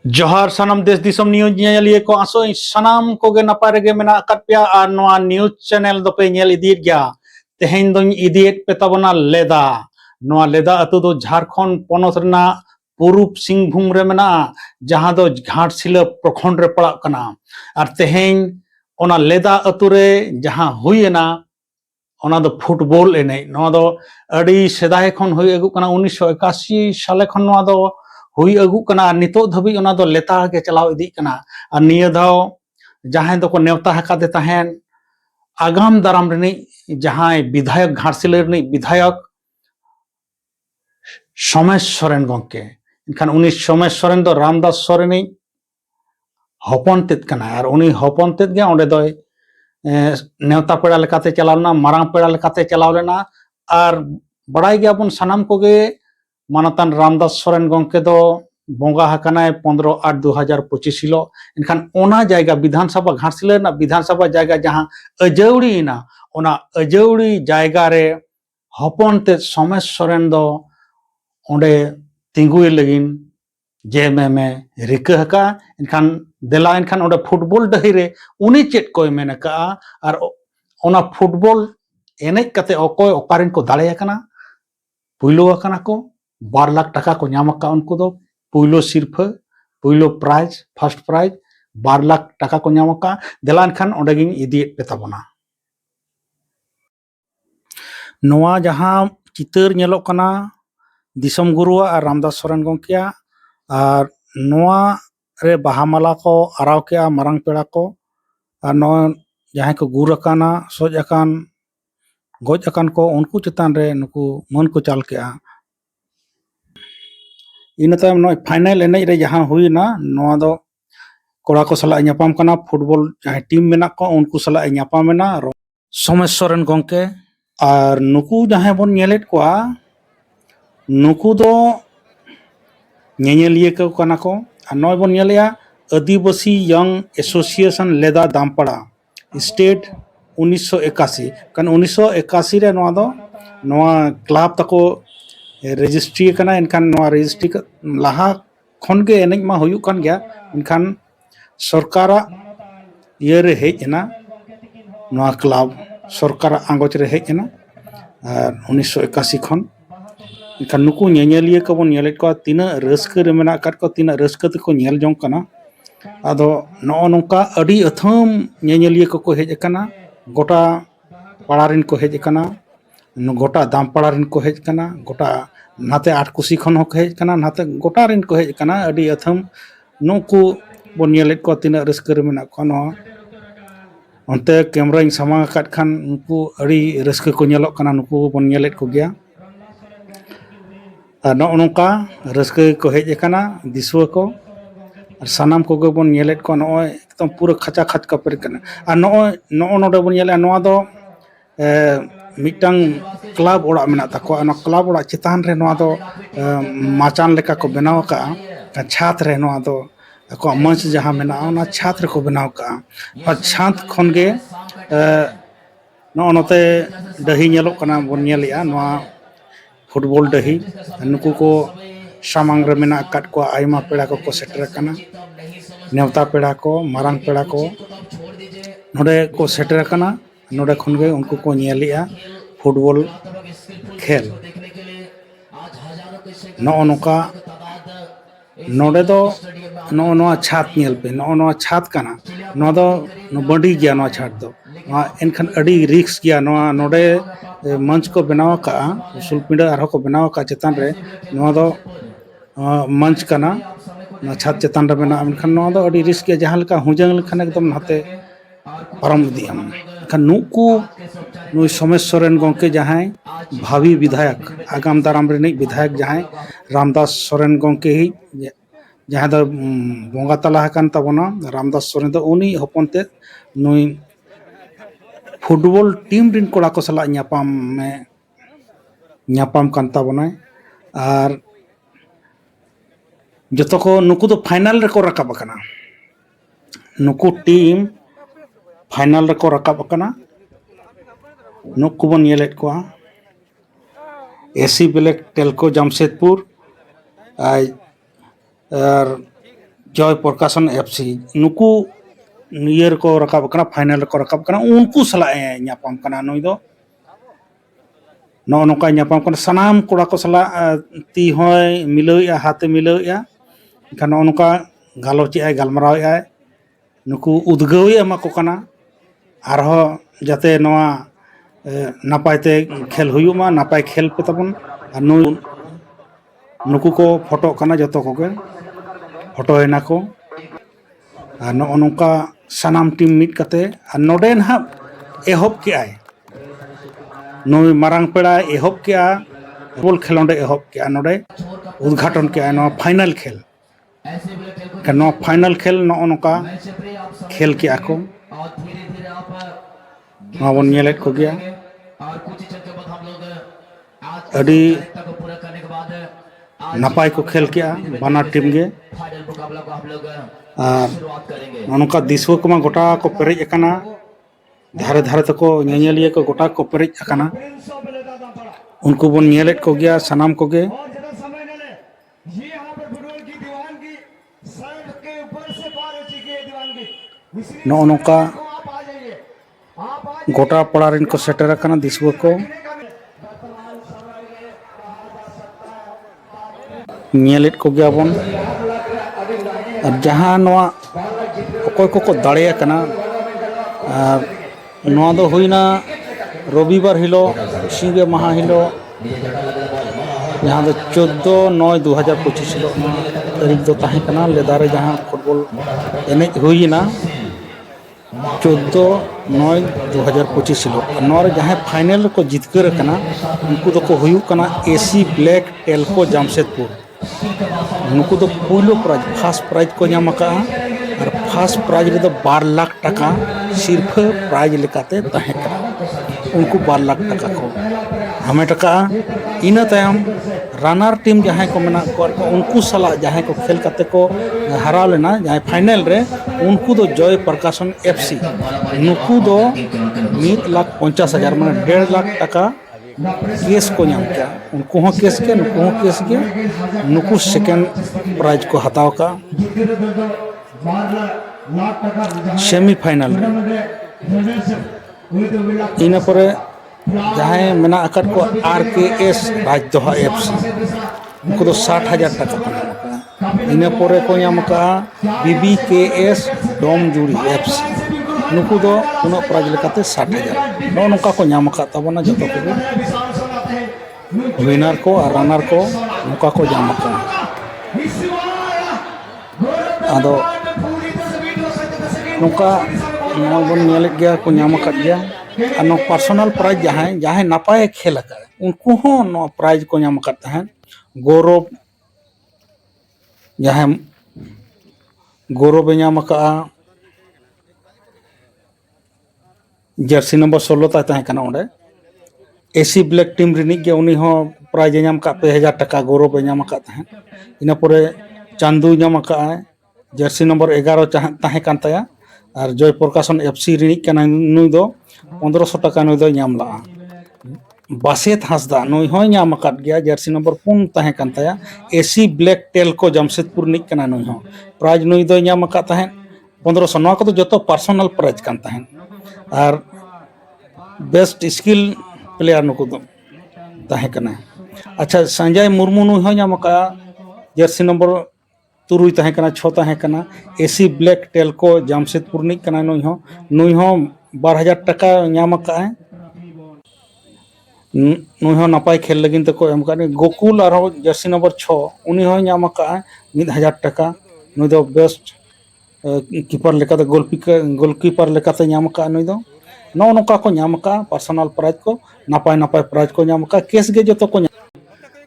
जोहार सानाम देश दिसम न्यूज ᱧᱮᱧᱮᱞᱤᱭᱟᱹ को आसो सानाम कोगे नपाय रेगे मेना आकाद पेया आर नोआ न्यूज चैनल दोपे ᱧᱮᱞ इदीत गया तेहेन दोñ इदीत पे ताबोना लेदा नोआ लेदा अतु दो झारखंड पोनोत रना पूर्व सिंहभूम रे मेना जहां दो घाटशिला प्रखंड रे पड़ा कना आर तेहेन ओना लेदा अतु रे जहां हुयना ओना दो फुटबॉल एने नोआ दो अडी सेदाय खन हुय अगु कना 1981 साले खन नोआ दो हुई अगु कना नितो धबी ओना दो लेतार के चलाव इदी कना और निया दाव जहां दो को नेवता हका दे तहन आगाम दाराम रनी जहां विधायक घाटशिला रनी विधायक सोमेश सोरेन गंके इनखान उनी सोमेश सोरेन दो रामदास सोरेन हपन तेद कना और उनी हपन तेद गे ओंडे दो नेवता पेड़ा लेकाते चलावना मारांग पेड़ा लेकाते चलावलेना और बड़ाई गया अपन सनाम कोगे मानतान रामदास सोरेन गंके दो बोंगा हकानाय 15/8/2025 हिलो इनखान ओना जायगा विधानसभा घाटशिला ना विधानसभा जायगा जहां अजौड़ी ना ओना अजौड़ी जायगा रे हपन ते सोमेश सोरेन दो ओंडे तिंगुय लगिन जे में रिका हका इनखान देला इनखान ओंडे फुटबॉल डही रे उनी चेट कोय मेन का और ओना फुटबॉल एनेज कते अकोय ओकारिन को दाड़े कना पुइलो कना को 2 लाख टाका को नाम का उनको दो पुइलो सिरफा पुइलो प्राइज फर्स्ट प्राइज 2 लाख टाका को नाम का देलान खान ओंडे गिन इदी पेताबोना नोआ जहां चितर नेलो कना दिसम गुरुआ और रामदास सोरेन गंकिया और नोआ रे बाहामाला को आराव के मारांग पेड़ा को और नो जहां को गुर अकाना सोज अकान गोज अकान को उनको चितान रे नुकु मन को चाल के इन तायम नो फाइनल एने रे जहां हुई ना नोआ दो कोड़ा को सला न्यापाम कना फुटबॉल जहां टीम मेना को उनको सला न्यापाम मेना सोमेश सोरेन गंके और नुकु जहां बन नेलेट को नुकु दो ᱧᱮᱧᱮᱞᱤᱭᱟᱹ को कना को नय बन नेलेया आदिवासी यंग एसोसिएशन लेदा दामपड़ा स्टेट 1981 कन 1981 रे नोआ दो नोआ क्लब तको रजिस्ट्री कना इनखान नोआ रजिस्ट्री लाहा खन के एनेज मा हुयु कन गया इनखान सरकार ये रे हेजना नोआ क्लब सरकार आंगोच रे हेजना और 1981 खन इनखान नुकु ᱧᱮᱧᱮᱞᱤᱭᱟᱹ को बन नेलेट को तीना रस्क रे मेना काट को तीना रस्क ते को नेल जों कना आदो नो नोका अडी अथम ᱧᱮᱧᱮᱞᱤᱭᱟᱹ को हेज कना गोटा पाड़ारिन को हेज कना गोटा दामपाड़ा रिन को हेज कना गोटा नाते आठकुसी खन हो हेज कना नाते गोटा रिन को हेज कना अडी अथम नुकु बन नेलेट को तीना रस्क रे मेना को नो onte कैमरा इन सामा काट खान नुकु अडी रस्क को नेलो कना नुकु बन नेलेट को गया नोका रस्क को हेज कना दिसुआ को और सानाम को बन नेलेट को नो एकदम पूरा खचा खच का पर कना और नो नोडे बन नेले नोआ दो मिटंग क्लब ओड़ा मेना ताको ना क्लब ओड़ा चितान रे नोआ दो माचान लेका को बनाव का छात रे नोआ दो को मंच जहां मेना ना छात रे को बनाव का और छात खन गे नो नोते दही नेलो कना बन नेलिया नोआ फुटबॉल डही नुकु को सामांग रे मेना काट को आयमा पेड़ा को सेटर कना नेवता पेड़ा को मारांग पेड़ा को नोडे को सेटर कना नोडे खन गे उनको को नेलिया फुटबॉल खेल नो नोका नोडे दो नो छात नेल पे नो छात कना नो दो बंडी गया नो छात दो एनखान अडी रिक्स गया नोडे मंच को बनाव का उसूल पिंडा आरो को बनाव का चितान रे नो दो मंच कना ना छात चितान रे बना एनखान नो दो अडी रिस्क गया जहां लका हुजंग लखन एकदम नाते परम दियम एनखान नुकु नुई सोमेश सोरेन गंके जहां भावी विधायक आगाम दाराम रे विधायक जहां रामदास सोरेन गंके ही जहां दो बोंगा तला हकन तबना रामदास सोरेन दो उनी हपनते नुई फुटबॉल टीम रिन कोड़ा को सला न्यापाम कान ताबनाय और जतो को नुकु दो फाइनल रे को रकाब कना नुकु टीम फाइनल रे को रकाब कना नुकु बन नेलेट को एसी ब्लैक टेलको जमशेदपुर और जय प्रकाशन एफसी नुकू नियर को रकाब कना फाइनल को रकाब कना उनको सला ᱧᱟᱯᱟᱢ कना नुई दो नौका ᱧᱟᱯᱟᱢ कना सनाम कोड़ा को सला ती होय मिलौया हाथे मिलौया इनखान नौका गालोच आय गालमराव आय नुकू उद्गव एमा को कना आरहो जाते नवा नापायते खेल हुयुमा नापाय खेल पे तबन नुकू को फोटो कना जतो कोगे फोटो हेना को नौका सनाम टीम मिट कते नोडे ना एहब के आय नुई मारांग पेड़ा एहब के आ फुटबॉल खेलोंडे एहब के आ नोडे उद्घाटन के आ फाइनल खेल नो फाइनल खेल नौका खेल के आको बन नेलेट को गया अड़ी नापाय को खेल के बाना टीम गे नौका दिसुआ को गोटा को पेरेज अकाना धारे धारे तको नेलिया को गोटा को पेरेज अकाना उनको बन नेलेट को गया सनाम को गे नौका गोटा पड़ा रिन को सेटर अकाना दिसुआ को नेलेट को गया बन और जहाँ नवा अकोय को दाड़े अकाना नवा दो हुईना रविवार हिलो सिंगे महा हिलो जहाँ दो 14/9/2025 हिलो तारीख दो ताहे कना लेदारे जहाँ फुटबॉल एनेज हुईना 14/9/2025 हिलो नोर जहाँ फाइनल को जितकर कना उनको दो को हुयु कना एसी ब्लैक टेल्को जामशेदपुर उनको तो पुलो प्राइज फर्स्ट प्राइज को नाम का और फर्स्ट प्राइज रे 2 लाख टका सिर्फ प्राइज लेकाते तहे करा उनको 2 लाख टका को हमें टका इन तायम रनर टीम जहाँ को मेना को उनको सला जहाँ को खेल करते को हरा लेना जहाँ फाइनल रे उनको दो जय प्रकाशन एफसी नुकू दो 1,50,000 माने 1.5 लाख टका केस को नाम क्या उनको हो केस के नुकू हो केस के नुकू सेकेंड प्राइज को हताव का सेमीफाइनल इन पर जहाँ मेना अकट को RKS राजदोहा एफसी उनको तो 60,000 टका को नाम का इन पर को नाम का BBKS डोम जुड़ी एफसी नुकू दो उन प्राइज लेकाते 60,000 नौका को नाम का तबना जतो को विनर को और रनर को नुका को नाम का आदो नुका बन नेल गया को नाम का गया और पर्सनल प्राइज जहाँ नापाय खेल उनको हो प्राइज को नाम करते हैं गौरव जहाँ गौरव नाम का जर्सी नंबर 16 तहकना उन्हें एसी ब्लैक टीम रिनिक के उन्हीं हो प्राइज नाम का 2,000 टका गौरव नाम का इन पर चांदू नाम का जर्सी नंबर 11 तहकन तया और जय प्रकाशन एफसी रिनिक के नुई दो 1,500 टका नुई दो नाम ला बासेत हंसदा नुई हो नाम अकाद गया जर्सी नंबर 4 तहकन तया एसी ब्लैक टेल्को जामशेदपुर निक कना नुई हो प्राइज नुई दो नाम अकाद तहन 1,500 नवा को जो पर्सनल प्राइज कान तहन और बेस्ट स्किल प्लेयर नुकू दो तहकना अच्छा संजय मुर्मू नुई हो नाम का जर्सी नंबर 3 तहकना 6 तहकना एसी ब्लैक टेल्को जामशेदपुर निक कना नुई हो 12,000 टका नाम का नुई हो नापाय खेल लगिन तको एम का गोकुल और जर्सी नंबर 6 उनी हो नाम का 1,000 टका नुई दो बेस्ट कीपर लेकाते गोलकीपर लेकाते नाम का नुई दो नौका को नाम का पर्सनल प्राइज को नापाय नापाय प्राइज को नाम का केस गे जो को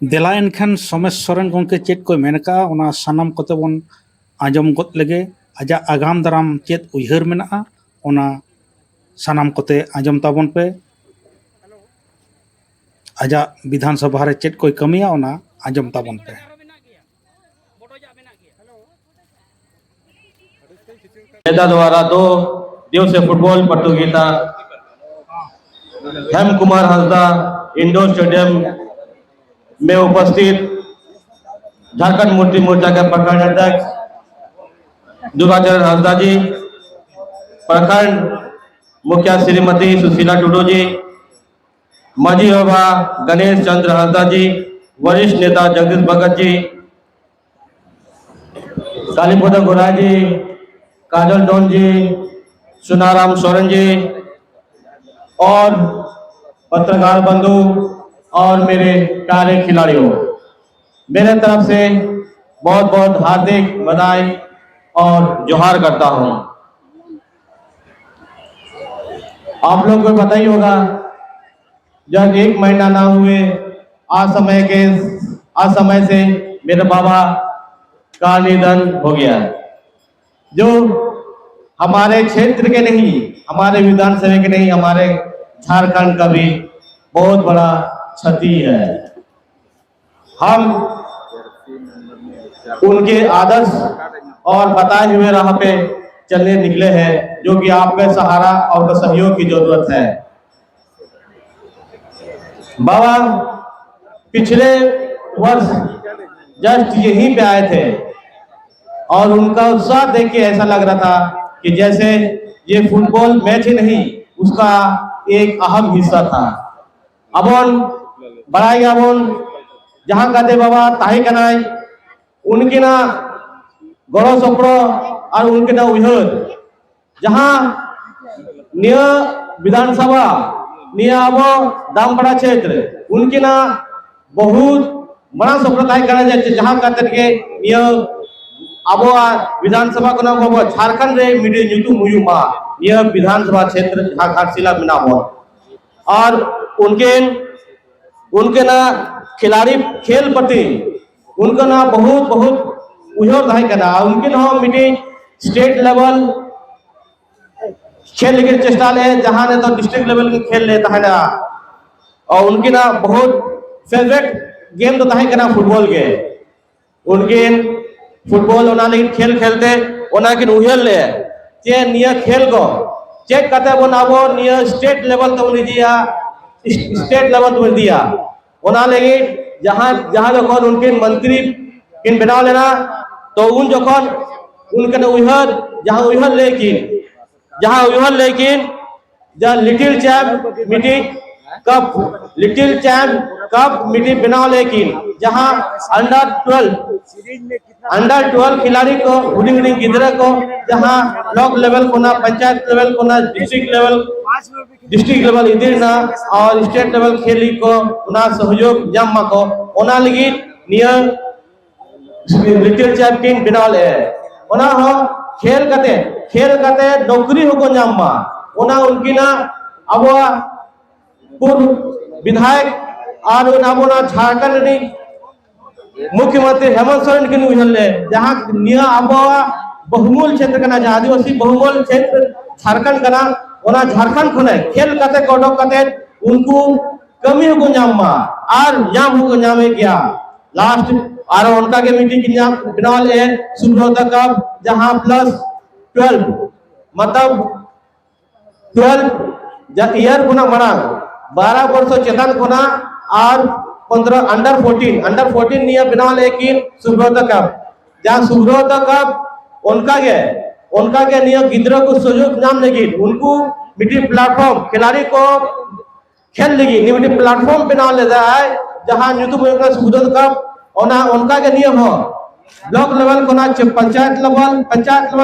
देला एनखान सोमेश सोरेन गंके चेत को मेनका ओना सनाम कोते बन आजम गत लगे आजा आगाम दाराम चेत उयहर मेना ओना सनाम कोते आजम ताबन पे आजा विधानसभा रे चेत कोई कमिया ओना आजम ताबन पे द्वारा 2 दिवसीय फुटबॉल प्रतियोगिता हेम कुमार हंसदा इंडोर स्टेडियम में उपस्थित झारखंड मुक्ति मोर्चा के प्रखंड अध्यक्ष दुर्गाचरण हंसदा जी, प्रखंड मुखिया श्रीमती सुशीला टुडू जी, माजी बाबा गणेश चंद्र हंसदा जी, वरिष्ठ नेता जगदीश भगत जी, कालीपद गोरा जी, काजल डोन जी, सुनाराम सोरेन जी और पत्रकार बंधु और मेरे प्यारे खिलाड़ियों, मेरे तरफ से बहुत बहुत हार्दिक बधाई और जोहार करता हूं। आप लोग को पता ही होगा, जब 1 महीना ना हुए असमय से मेरे बाबा का निधन हो गया, जो हमारे क्षेत्र के नहीं, हमारे विधानसभा के नहीं, हमारे झारखंड का भी बहुत बड़ा क्षति है। हम उनके आदर्श और बताए हुए राह पे चलने निकले हैं, जो कि आपके सहारा और सहयोग की जरूरत है। बाबा पिछले वर्ष जस्ट यहीं पे आए थे और उनका उत्साह देख के ऐसा लग रहा था कि जैसे ये फुटबॉल मैच ही नहीं, उसका एक अहम हिस्सा था। अबोन बड़ाई अबोन जहां कहते बाबा ताही कनाई, उनकी ना गौरव सपड़ो और उनके ना उहर जहां निय विधानसभा निय अब दामपड़ा क्षेत्र उनकी ना बहुत बड़ा सफलता करा जहां कहते के निय अब विधानसभा को नाम झारखंड रे मीडिया ᱧᱩᱛᱩᱢ हुयुमा निय विधानसभा क्षेत्र जहां घाटशिला में नाम और उनके ना खिलाड़ी खेल प्रति उनका ना बहुत बहुत उहर रहा करना, उनके ना मीटिंग स्टेट लेवल खेल के चेष्टा ले, जहां ने तो डिस्ट्रिक्ट लेवल के खेल लेता है ना, और उनकी ना बहुत फेवरेट गेम तो था करना फुटबॉल के, उनके फुटबॉल ओना लेकिन खेल खेलते ओना किन उहर ले जे निया खेल को चेक करते बन आबो निया स्टेट लेवल तो दिया, स्टेट लेवल तो दिया ओना लेकिन जहां जहां जखन उनके मंत्री किन बनाव लेना तो उन जखन उनके उहर जहां उहर लेकिन the little champ meeting cup meeting बनाव लेकिन जहां अंडर 12 खिलाड़ी को हुडी गिदरा को जहां ब्लॉक लेवल को ना, पंचायत लेवल को ना, डिस्ट्रिक्ट लेवल इधर ना और स्टेट लेवल खेली को ना सहयोग जामा को ओना लगी निया लिटिल चैंपियन बनाव ले ओना हो खेल कते नौकरी हो को जामा ओना उनकी ना अब पूर्व विधायक और अब ना झारखंड री मुख्यमंत्री हेमंत सोरेन के उहले जहां निया अब बहुमूल क्षेत्र का जहां आदिवासी बहुमूल क्षेत्र झारखंड का ओना झारखंड खुने खेल कते कोडक कते उनको कमी हो जामा और जाम हो जामे गया लास्ट और उनका के मीटिंग की नाम बनाल है सुब्रत कप जहां +12 मतलब 12 ईयर कोना बड़ा 12 वर्ष चेतन कोना और 15 अंडर 14 निया बनाल है कि सुब्रत कप जहां सुब्रत कप उनका के निया गिद्रो को सहयोग नाम लगी उनको मीटिंग प्लेटफॉर्म खिलाड़ी को खेल लगी मीटिंग प्लेटफॉर्म बना लेता है जहां यूट्यूब में सुब्रत कप ओना उनका के नियम हो ब्लॉक लेवल को ना पंचायत लेवल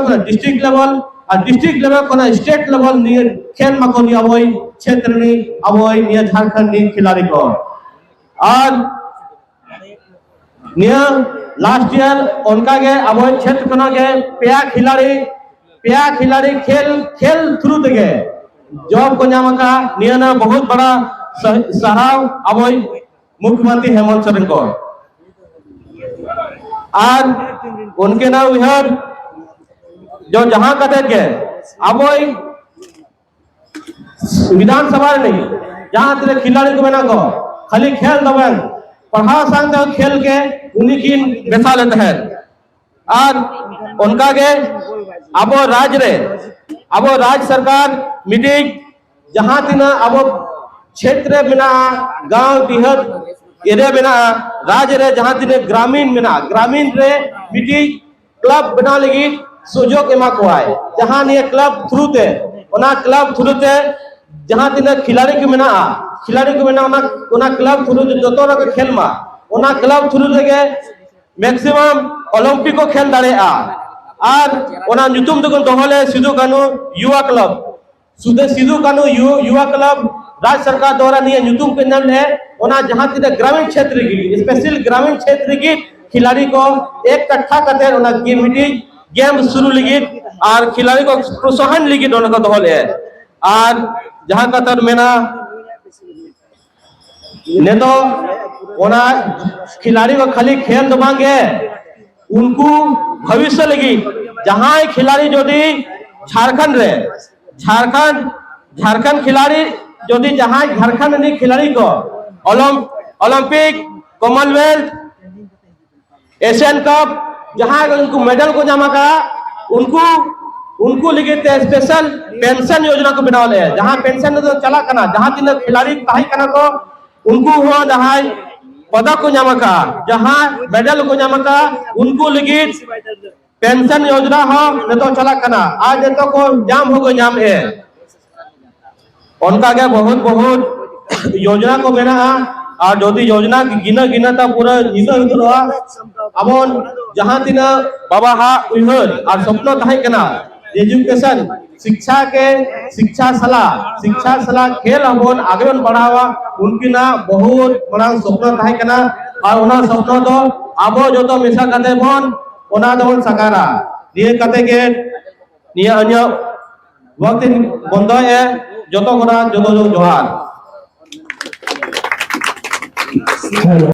को ना डिस्ट्रिक्ट लेवल और डिस्ट्रिक्ट लेवल को ना स्टेट लेवल नियर खेल में को निया वही क्षेत्र नि अबोई निया झारखंड नि खिलाड़ी को और निया लास्ट ईयर उनका के अबोई क्षेत्र को ना के पेया खिलाड़ी खेल थ्रू दे जॉब को नाम का निया ना बहुत बड़ा सराव अबोई मुख्यमंत्री हेमंत सोरेन को और उनके ना उहर जो जहां कहते के अब विधानसभा नहीं जहां तेरे खिलाड़ी को बना को खाली खेल दबन पढ़ाओ संग खेल के उन्हीं की बेसा लेते हैं और उनका के अब राज्य सरकार मीटिंग जहां तीना अब क्षेत्र बिना गांव दिहत एरिया बिना राज्य रे जहां तीन ग्रामीण रे मीटिंग क्लब बना लगी सुजोग एमा कोआय जहां निये क्लब थ्रू ते ओना क्लब थ्रू ते जहां तिना खिलाड़ी को मेना ओना क्लब थ्रू जतो रक खेल मा ओना क्लब थ्रू तेगे मैक्सिमम ओलंपिक को खेल दाड़ेआ और ओना ᱧᱩᱛᱩᱢ दो दोहले सिधु कानू युवा क्लब सिधु कानू युवा क्लब राज्य सरकार द्वारा निये ᱧᱩᱛᱩᱢ के नाम है ओना जहां तिना ग्रामीण क्षेत्र की स्पेशल ग्रामीण क्षेत्र की खिलाड़ी को एक कट्ठा करते ओना गेम शुरू लगी और खिलाड़ी को प्रोत्साहन लगी दोनों को दोहले और जहां का तर मेना ने तो ओना खिलाड़ी को खाली खेल दो मांगे उनको भविष्य लगी जहां खिलाड़ी यदि झारखंड खिलाड़ी यदि जहां झारखंड खिलाड़ी को ओलंपिक कॉमनवेल्थ एशियन कप जहां उनको मेडल को जमा का उनको लगे स्पेशल पेंशन योजना को बनावले है जहां पेंशन तो चला करना जहां तीन खिलाड़ी ताही करना को उनको हो जहां पदक को जमा का जहां मेडल को जमा का उनको लगे पेंशन योजना हो ने तो चला करना आज तो को जाम हो गो जाम है उनका के बहुत योजना को बना और जोदी योजना गिना ता पूरा निना हुआ अबन जहां तीना बाबा हा उहर और स्वप्न ताही कना एजुकेशन शिक्षा सलाह खेल अबन आगे बन बढ़ावा उनकी ना बहुत बड़ा स्वप्न ताही कना और उना स्वप्न तो आबो जोतो मिसा कते बन ओना दोन सकारा निये कते के निये अन्य वक्त बंद है जोतो जोहार